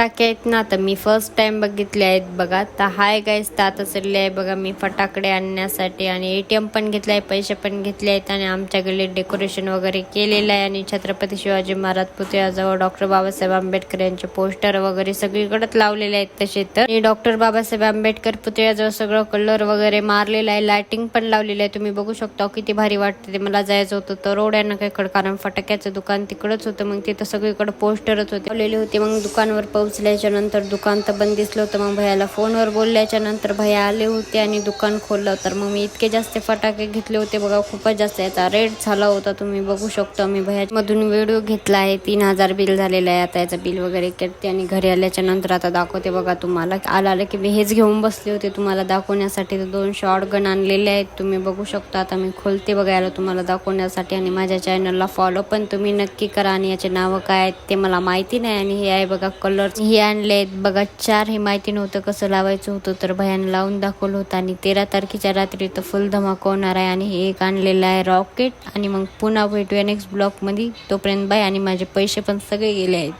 फटाके आहेत ना, तर मी फर्स्ट टाइम बघितले आहेत बघा. तर हाय गाईस, तर आता चालले आहे बघा मी फटाकडे आणण्यासाठी आणि ATM पण घेतलं आहे, पैसे पण घेतले आहेत आणि आमच्या गल्लीत डेकोरेशन वगैरे केलेलं आहे आणि छत्रपती शिवाजी महाराज पुतळ्याजवळ डॉक्टर बाबासाहेब आंबेडकर यांचे पोस्टर वगैरे सगळीकडेच लावलेले आहेत. तसे तर डॉक्टर बाबासाहेब आंबेडकर पुतळ्याजवळ सगळं कलर वगैरे मारलेला आहे, लाइटिंग पण लावलेली आहे. तुम्ही बघू शकता किती भारी वाटते. ते मला जायचं होतं तर रोड आहे ना काही कारण फटाक्याचं दुकान तिकडच होतं, मग तिथं सगळीकडे पोस्टरच होते होते. मग दुकानवर पोहोचल्याच्या नंतर दुकान तर बंद दिसलं होतं. मग भैयाला फोनवर बोलल्याच्या नंतर भैया आले होते आणि दुकान खोललं. तर मग मी इतके जास्त फटाके घेतले होते बघा, खूपच जास्त. याचा रेट झाला होता, तुम्ही बघू शकता. मी भैयामधून व्हिडिओ घेतला आहे, 3000 बिल झालेलं आहे. आता याचं बिल वगैरे करते आणि घरी आल्याच्या नंतर आता दाखवते बघा तुम्हाला. आलं की मी हेच घेऊन बसले होते तुम्हाला दाखवण्यासाठी. तर 2 शॉर्ट गन आणलेले आहेत, तुम्ही बघू शकता. आता मी खोलते बघा याला तुम्हाला दाखवण्यासाठी. आणि माझ्या चॅनलला फॉलो पण तुम्ही नक्की करा. आणि याचे नावं काय आहेत ते मला माहिती नाही. आणि हे आहे बघा कलर, हे आणले आहेत बघा 4. हे माहिती नव्हतं कसं लावायचं होतं, तर भयान लावून दाखवलं होतं. आणि 13 तारखेच्या रात्री तर फुल धमाका होणार आहे. आणि हे एक आणलेलं आहे रॉकेट. आणि मग पुन्हा भेटूया नेक्स्ट ब्लॉग मध्ये. तोपर्यंत बाय. आणि माझे पैसे पण सगळे गेले आहेत.